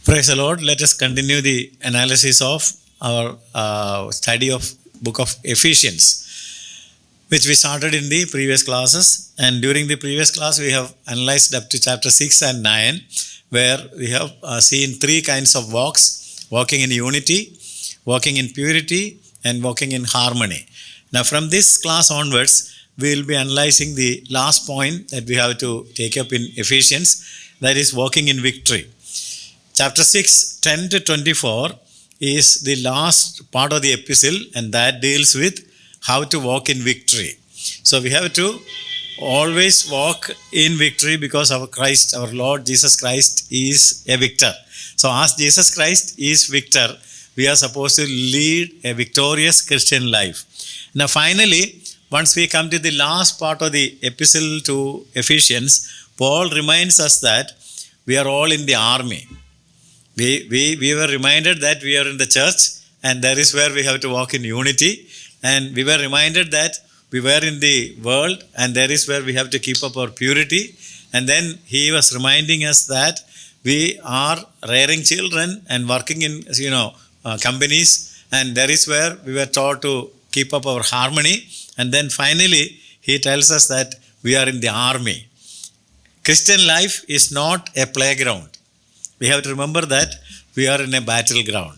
Praise the Lord. Let us continue the analysis of our study of book of Ephesians, which we started in the previous classes. And during the previous class, we have analyzed up to chapter 6 and 9, where we have seen three kinds of walks: walking in unity, walking in purity, and walking in harmony. Now, from this class onwards, we will be analyzing the last point that we have to take up in Ephesians, that is walking in victory. Chapter 6, 10 to 24 is the last part of the epistle, and that deals with how to walk in victory. So we have to always walk in victory because our Christ, our Lord Jesus Christ, is a victor. So as Jesus Christ is victor, we are supposed to lead a victorious Christian life. Now finally, once we come to the last part of the epistle to Ephesians, Paul reminds us that we are all in the army. We were reminded that we are in the church, and that is where we have to walk in unity. And we were reminded that we were in the world, and that is where we have to keep up our purity. And then he was reminding us that we are rearing children and working in companies, and that is where we were taught to keep up our harmony. And then finally he tells us that we are in the army. Christian life is not a playground. We have to remember that we are in a battleground.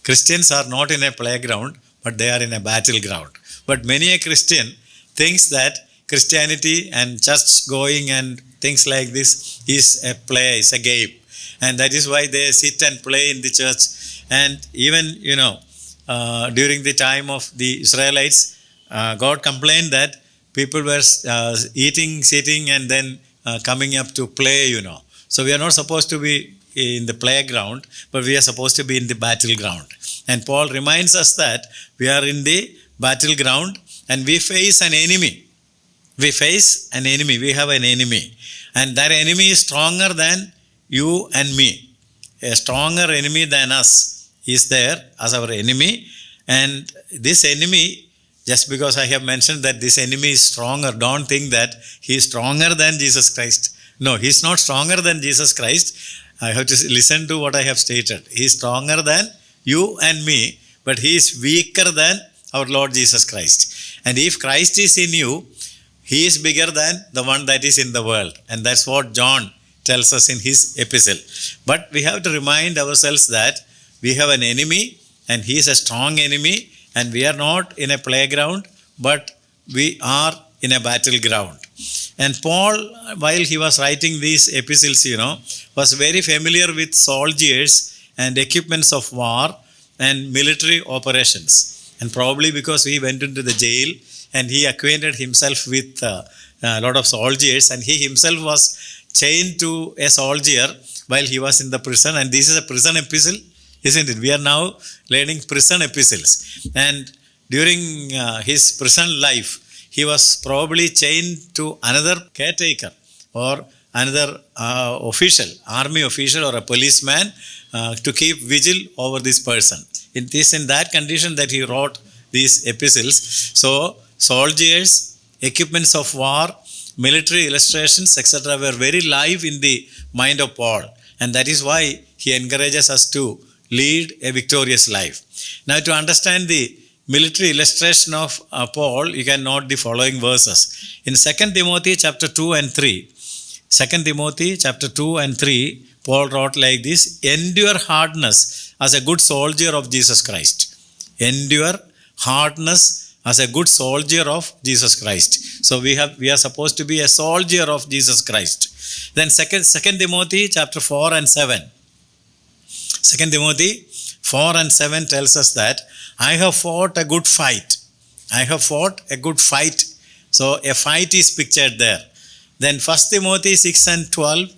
Christians are not in a playground, but they are in a battleground. But many a Christian thinks that Christianity and church going and things like this is a play, is a game. And that is why they sit and play in the church. And even, during the time of the Israelites, God complained that people were eating, sitting, and then coming up to play, So we are not supposed to be in the playground, but we are supposed to be in the battleground. And Paul reminds us that we are in the battleground and we face an enemy. We face an enemy. We have an enemy. And that enemy is stronger than you and me. A stronger enemy than us is there as our enemy. And this enemy, just because I have mentioned that this enemy is stronger, don't think that he is stronger than Jesus Christ. No, he is not stronger than Jesus Christ. I have to listen to what I have stated. He is stronger than you and me, but he is weaker than our Lord Jesus Christ. And if Christ is in you, he is bigger than the one that is in the world. And that's what John tells us in his epistle. But we have to remind ourselves that we have an enemy, and he is a strong enemy, and we are not in a playground, but we are in a battleground. And Paul, while he was writing these epistles, was very familiar with soldiers and equipments of war and military operations. And probably because he went into the jail and he acquainted himself with a lot of soldiers, and he himself was chained to a soldier while he was in the prison. And this is a prison epistle, isn't it? We are now learning prison epistles. And during his prison life, he was probably chained to another caretaker or another official, army official or a policeman, to keep vigil over this person. It is in that condition that he wrote these epistles. So soldiers, equipments of war, military illustrations, etc. were very live in the mind of Paul. And that is why he encourages us to lead a victorious life. Now, to understand the military illustration of Paul, you can note the following verses. In 2 Timothy chapter 2 and 3, 2 Timothy chapter 2 and 3, Paul wrote like this: endure hardness as a good soldier of Jesus Christ. Endure hardness as a good soldier of Jesus Christ. So we are supposed to be a soldier of Jesus Christ. Then 2 Timothy chapter 4 and 7. 2 Timothy 4 and 7 tells us that I have fought a good fight. I have fought a good fight. So a fight is pictured there. Then 1 Timothy 6 and 12.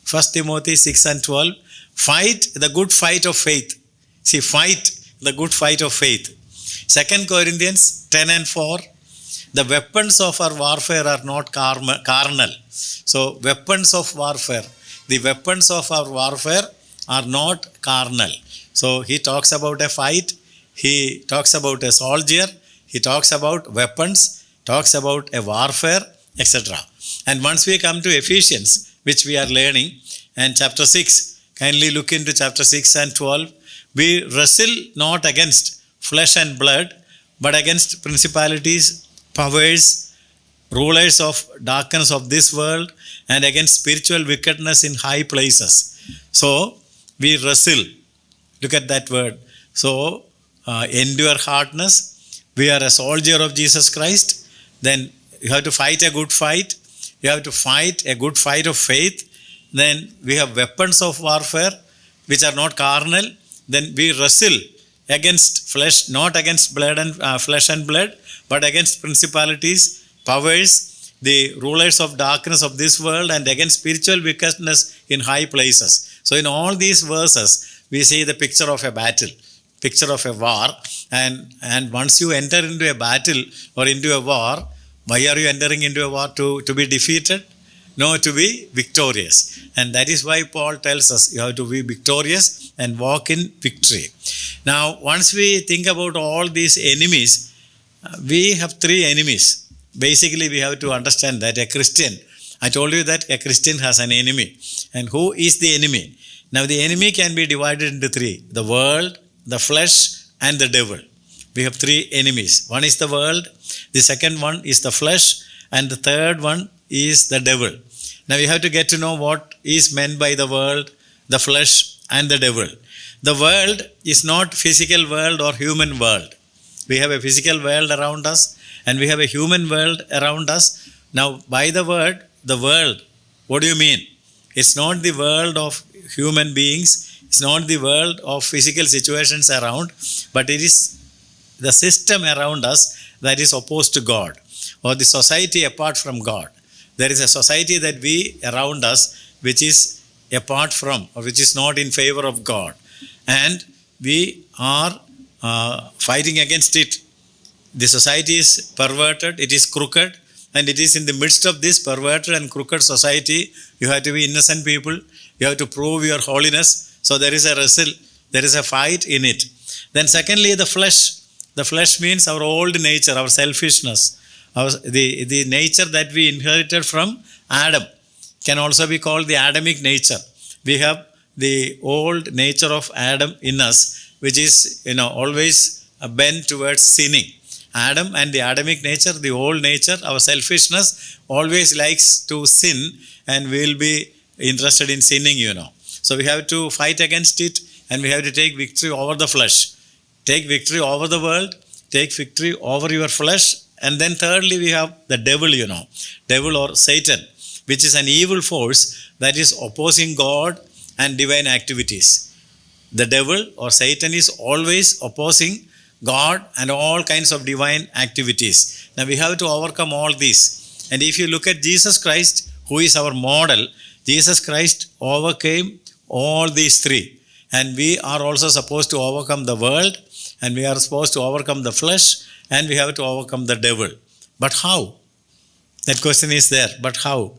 1 Timothy 6 and 12. Fight the good fight of faith. See, fight the good fight of faith. 2 Corinthians 10 and 4. The weapons of our warfare are not carnal. So weapons of warfare. The weapons of our warfare are not carnal. So he talks about a fight. He talks about a soldier, he talks about weapons, talks about a warfare, etc. And once we come to Ephesians, which we are learning, and chapter 6, kindly look into chapter 6 and 12. We wrestle not against flesh and blood, but against principalities, powers, rulers of darkness of this world, and against spiritual wickedness in high places. So, we wrestle. Look at that word. So, endure hardness. We are a soldier of Jesus Christ. Then you have to fight a good fight. You have to fight a good fight of faith. Then we have weapons of warfare which are not carnal. Then we wrestle against flesh, not against blood and flesh and blood, but against principalities, powers, the rulers of darkness of this world, and against spiritual wickedness in high places. So in all these verses, we see the picture of a battle, picture of a war. And once you enter into a battle or into a war, why are you entering into a war? To be defeated? No, to be victorious. And that is why Paul tells us you have to be victorious and walk in victory. Now, once we think about all these enemies, we have three enemies. Basically, we have to understand that a Christian, I told you that a Christian has an enemy. And who is the enemy? Now, the enemy can be divided into three: the world, the flesh, and the devil. We have three enemies. One is the world, the second one is the flesh, and the third one is the devil. Now we have to get to know what is meant by the world, the flesh, and the devil. The world is not physical world or human world. We have a physical world around us, and we have a human world around us. Now, by the word, the world, what do you mean? It's not the world of human beings. It's not the world of physical situations around, but it is the system around us that is opposed to God, or the society apart from God. There is a society that we around us which is apart from, or which is not in favor of God. And we are fighting against it. The society is perverted, it is crooked, and it is in the midst of this perverted and crooked society, you have to be innocent people, you have to prove your holiness. So there is a wrestle, there is a fight in it. Then secondly, the flesh. The flesh means our old nature, our selfishness, the nature that we inherited from Adam. Can also be called the Adamic nature. We have the old nature of Adam in us, which is always bent towards sinning. Adam and the Adamic nature, the old nature, our selfishness always likes to sin, and we will be interested in sinning, So we have to fight against it, and we have to take victory over the flesh. Take victory over the world, take victory over your flesh. And then thirdly, we have the devil, devil or Satan, which is an evil force that is opposing God and divine activities. The devil or Satan is always opposing God and all kinds of divine activities. Now we have to overcome all these. And if you look at Jesus Christ, who is our model, Jesus Christ overcame all these three. And we are also supposed to overcome the world, and we are supposed to overcome the flesh, and we have to overcome the devil. But how? That question is there. But how?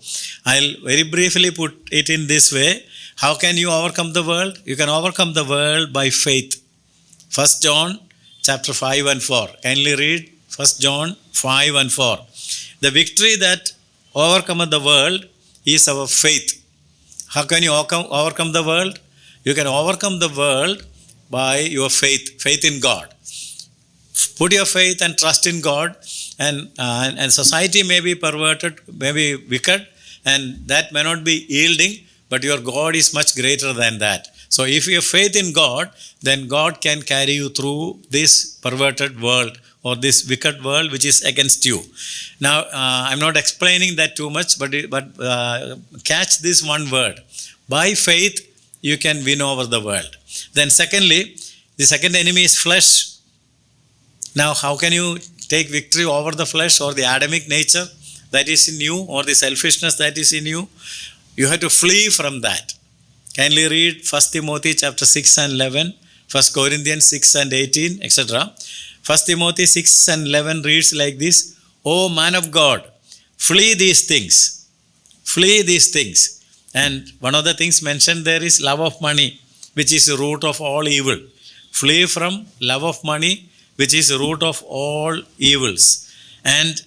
I'll very briefly put it in this way. How can you overcome the world? You can overcome the world by faith. 1 John chapter 5 and 4. Kindly read 1 John 5 and 4. The victory that overcometh the world is our faith. How can you overcome the world? You can overcome the world by your faith in God. Put your faith and trust in God, and society may be perverted, may be wicked, and that may not be yielding, but your God is much greater than that. So if you have faith in God, then God can carry you through this perverted world or this wicked world which is against you. Now, I'm not explaining that too much, but catch this one word. By faith, you can win over the world. Then secondly, the second enemy is flesh. Now, how can you take victory over the flesh or the Adamic nature that is in you, or the selfishness that is in you? You have to flee from that. Kindly read 1 Timothy chapter 6 and 11, 1 Corinthians 6 and 18, etc. 1 Timothy 6 and 11 reads like this: O man of God, flee these things. Flee these things. And one of the things mentioned there is love of money, which is the root of all evil. Flee from love of money, which is the root of all evils. And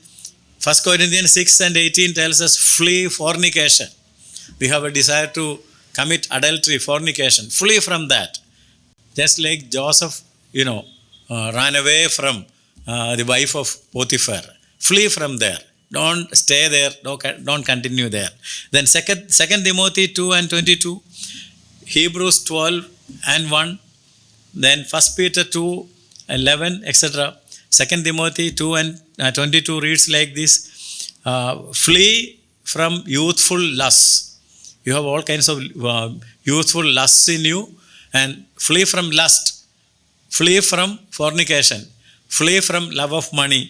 1 Corinthians 6 and 18 tells us, flee fornication. We have a desire to commit adultery, fornication, flee from that. Just like Joseph, ran away from the wife of Potiphar. Flee from there. Don't stay there. Don't continue there. Then 2 Timothy 2 and 22, Hebrews 12 and 1, then 1 Peter 2, 11, etc. 2 Timothy 2 and 22 reads like this. Flee from youthful lusts. You have all kinds of youthful lusts in you, and flee from lust. Flee from fornication. Flee from love of money.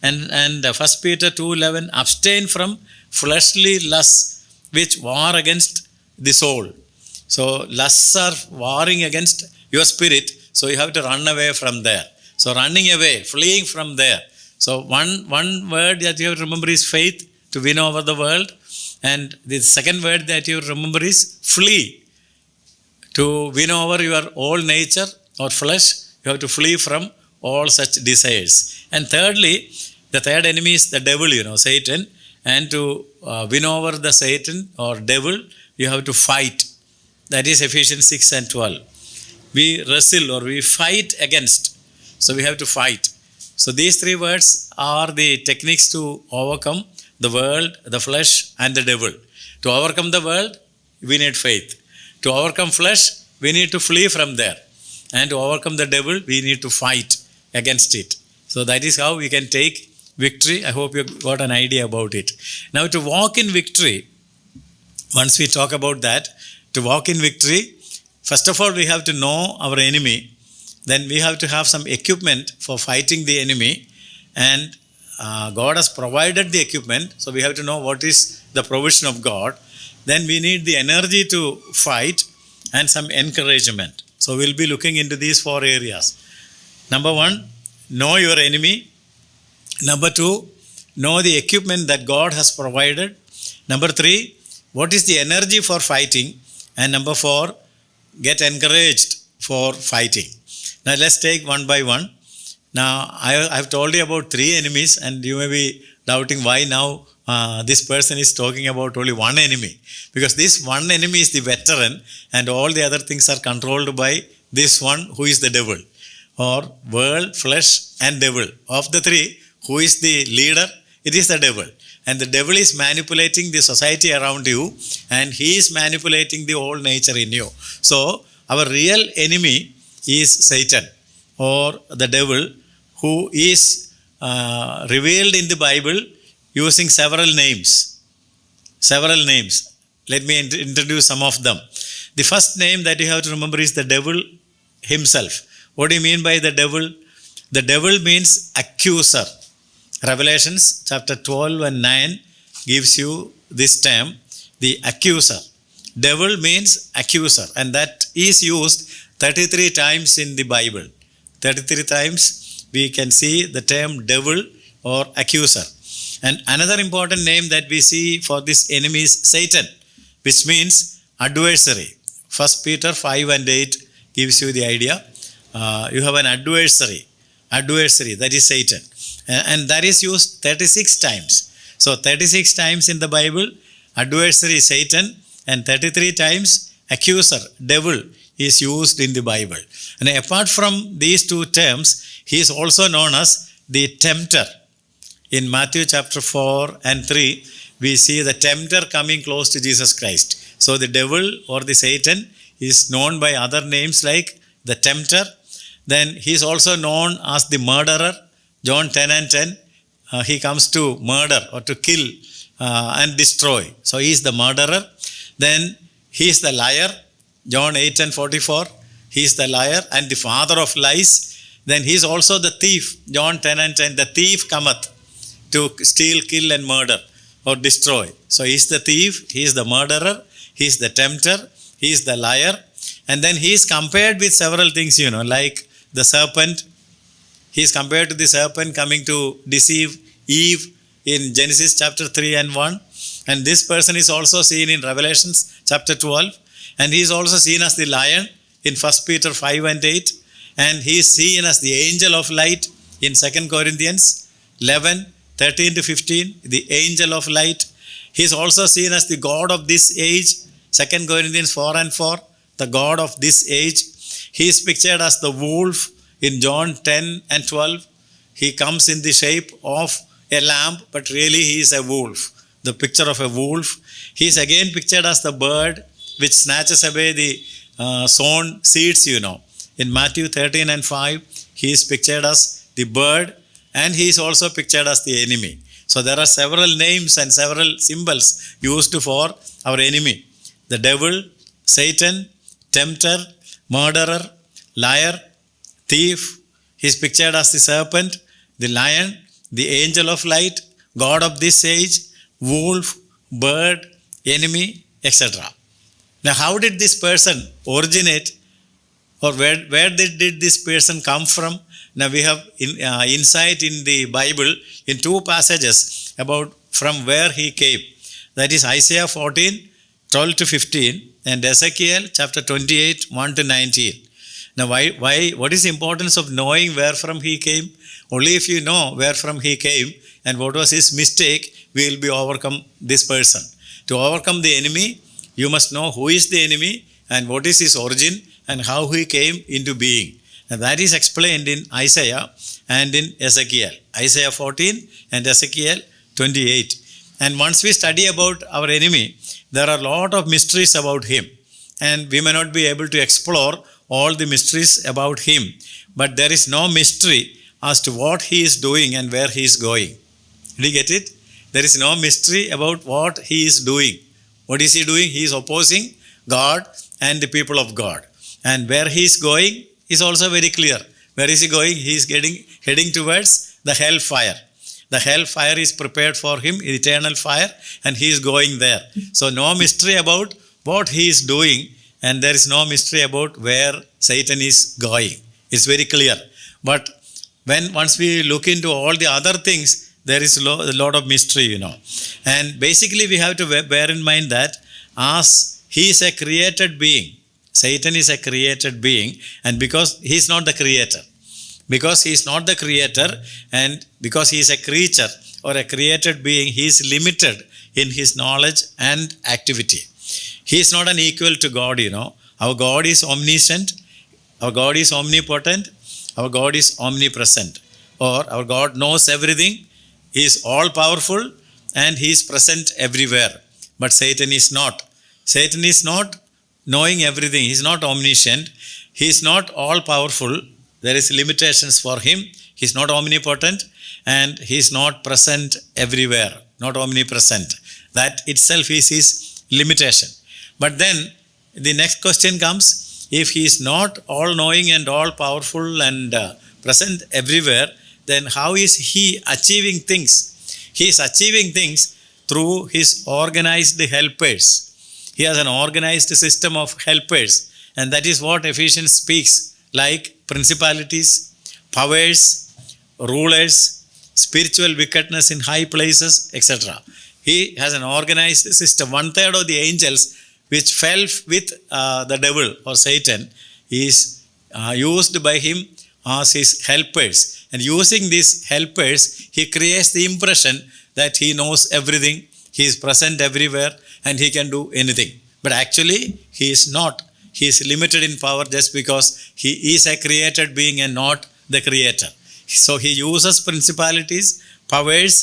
And 1 Peter 2:11, abstain from fleshly lusts which war against the soul. So lusts are warring against your spirit, so you have to run away from there. So running away, fleeing from there. So one word that you have to remember is faith, to win over the world. And the second word that you remember is flee. To win over your old nature or flesh, you have to flee from all such desires. And thirdly, the third enemy is the devil, Satan. And to win over the Satan or devil, you have to fight. That is Ephesians 6 and 12. We wrestle or we fight against. So we have to fight. So these three words are the techniques to overcome the world, the flesh, and the devil. To overcome the world, we need faith. To overcome flesh, we need to flee from there. And to overcome the devil, we need to fight against it. So that is how we can take victory. I hope you got an idea about it. Now, to walk in victory, once we talk about that, to walk in victory, first of all, we have to know our enemy. Then we have to have some equipment for fighting the enemy. And God has provided the equipment, so we have to know what is the provision of God. Then we need the energy to fight and some encouragement. So we'll be looking into these 4 areas. Number 1, know your enemy. Number 2, know the equipment that God has provided. Number 3, what is the energy for fighting? And number 4, get encouraged for fighting. Now let's take one by one. Now I've told you about 3 enemies, and you may be doubting why now this person is talking about only one enemy. Because this one enemy is the veteran, and all the other things are controlled by this one who is the devil, or world, flesh, and devil. Of the 3, who is the leader? It is the devil. And the devil is manipulating the society around you, and he is manipulating the old nature in you. So our real enemy is Satan, or the devil, who is revealed in the Bible using several names. Several names. Let me introduce some of them. The first name that you have to remember is the devil himself. What do you mean by the devil? The devil means accuser. Revelations chapter 12 and 9 gives you this term, the accuser. Devil means accuser, and that is used 33 times in the Bible. 33 times we can see the term devil or accuser. And another important name that we see for this enemy is Satan, which means adversary. 1 Peter 5 and 8 gives you the idea. You have an adversary, that is Satan. And that is used 36 times. So 36 times in the Bible, adversary Satan, and 33 times accuser, devil, is used in the Bible. And apart from these 2 terms, he is also known as the tempter. In Matthew chapter 4 and 3, we see the tempter coming close to Jesus Christ. So the devil or the Satan is known by other names like the tempter. Then he is also known as the murderer. John 10 and 10, he comes to murder or to kill and destroy. So he is the murderer. Then he is the liar. John 8 and 44, he is the liar and the father of lies. Then he is also the thief. John 10 and 10, the thief cometh to steal, kill and murder or destroy. So he is the thief, he is the murderer, he is the tempter, he is the liar. And then he is compared with several things, like the serpent. He is compared to the serpent coming to deceive Eve in Genesis chapter 3 and 1. And this person is also seen in Revelations chapter 12. And he is also seen as the lion in 1 Peter 5 and 8. And he is seen as the angel of light in 2 Corinthians 11, 13 to 15, the angel of light. He is also seen as the God of this age 2 Corinthians 4 and 4, the God of this age. He is pictured as the wolf in John 10 and 12. He comes in the shape of a lamb, but really he is a wolf. The picture of a wolf. He is again pictured as the bird which snatches away the sown seeds, In Matthew 13 and 5, he is pictured as the bird, and he is also pictured as the enemy. So there are several names and several symbols used for our enemy. The devil, Satan, tempter, murderer, liar, thief. He is pictured as the serpent, the lion, the angel of light, God of this age, wolf, bird, enemy, etc. Now, how did this person originate, or where did this person come from? Now, we have insight in the Bible in two passages about from where he came. That is Isaiah 14, 12 to 15, and Ezekiel chapter 28, 1 to 19. Now, what is the importance of knowing where from he came? Only if you know where from he came and what was his mistake, we will be overcome this person. To overcome the enemy, you must know who is the enemy and what is his origin and how he came into being. And that is explained in Isaiah and in Ezekiel. Isaiah 14 and Ezekiel 28. And once we study about our enemy, there are a lot of mysteries about him. And we may not be able to explore all the mysteries about him. But there is no mystery as to what he is doing and where he is going. Did you get it? There is no mystery about what he is doing. What is he doing? He is opposing God and the people of God. And where he is going is also very clear. Where is he going? He is heading towards the hellfire. The hellfire is prepared for him, eternal fire, and he is going there. So no mystery about what he is doing, and there is no mystery about where Satan is going. It's very clear. But once we look into all the other things, there is a lot of mystery, And basically we have to bear in mind that as he is a created being, Satan is a created being, and because he is not the creator, and because he is a creature or a created being, he is limited in his knowledge and activity. He is not an equal to God, Our God is omniscient, our God is omnipotent, our God is omnipresent, or our God knows everything, he is all powerful, and he is present everywhere. But Satan is not. Satan is not knowing everything. He is not omniscient. He is not all powerful. There is limitations for him. He is not omnipotent, and he is not present everywhere, not omnipresent. That itself is his limitation. But then the next question comes, if he is not all knowing and all powerful and present everywhere, then how is he achieving things? He is achieving things through his organized helpers. He has an organized system of helpers, and that is what Ephesians speaks, like principalities, powers, rulers, spiritual wickedness in high places, etc. He has an organized system. 1/3 of the angels which fell with the devil or Satan is used by him as his helpers. And using these helpers, he creates the impression that he knows everything, he is present everywhere, and he can do anything. But actually, he is not. He is limited in power just because he is a created being and not the creator. So he uses principalities, powers,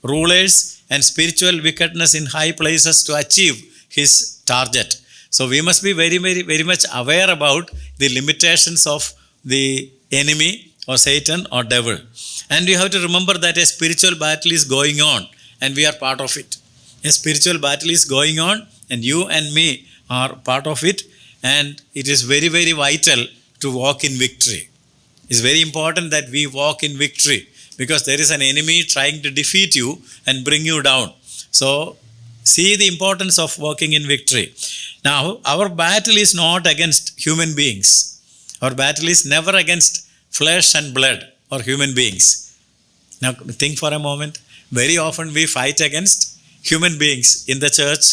rulers, and spiritual wickedness in high places to achieve his target. So we must be very, very, very much aware about the limitations of the enemy or Satan or devil. And we have to remember that a spiritual battle is going on, and we are part of it. A spiritual battle is going on, and you and me are part of it, and it is very, very vital to walk in victory. It's very important that we walk in victory, because there is an enemy trying to defeat you and bring you down. So see the importance of walking in victory. Now, our battle is not against human beings. Our battle is never against flesh and blood or human beings. Now, think for a moment. Very often we fight against human beings in the church,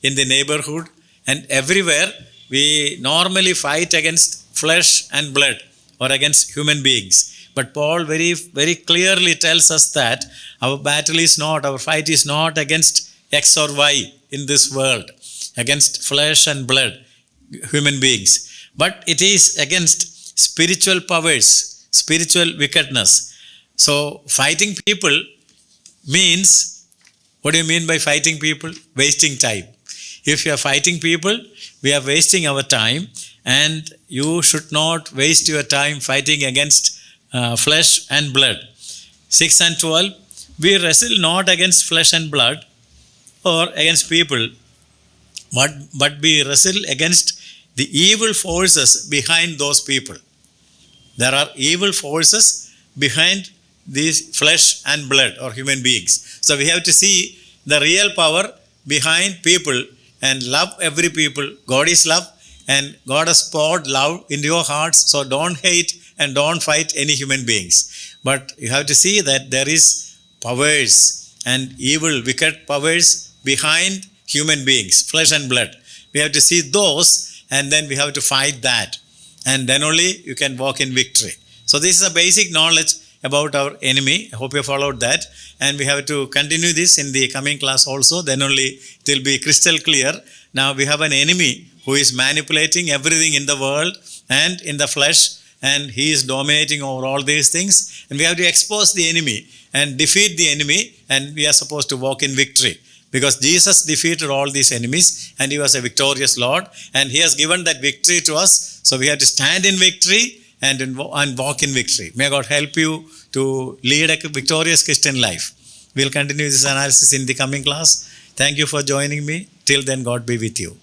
in the neighborhood, and everywhere we normally fight against flesh and blood or against human beings. But Paul very, very clearly tells us that our battle is not, our fight is not against X or Y in this world against flesh and blood, human beings, but it is against spiritual powers, spiritual wickedness. So fighting people means, what do you mean by fighting people? Wasting time. If you are fighting people, we are wasting our time, and you should not waste your time fighting against flesh and blood. 6 and 12, we wrestle not against flesh and blood or against people, but we wrestle against the evil forces behind those people. There are evil forces behind these flesh and blood or human beings. So we have to see the real power behind people and love every people. God is love, and God has poured love into your hearts. So don't hate and don't fight any human beings. But you have to see that there is powers and evil, wicked powers behind human beings, flesh and blood. We have to see those, and then we have to fight that. And then only you can walk in victory. So this is a basic knowledge about our enemy. I hope you followed that. And we have to continue this in the coming class also. Then only it will be crystal clear. Now we have an enemy who is manipulating everything in the world and in the flesh, and he is dominating over all these things. And we have to expose the enemy and defeat the enemy, and we are supposed to walk in victory. Because Jesus defeated all these enemies, and he was a victorious Lord, and he has given that victory to us. So we have to stand in victory and walk in victory. May God help you to lead a victorious Christian life. We'll continue this analysis in the coming class. Thank you for joining me. Till then, God be with you.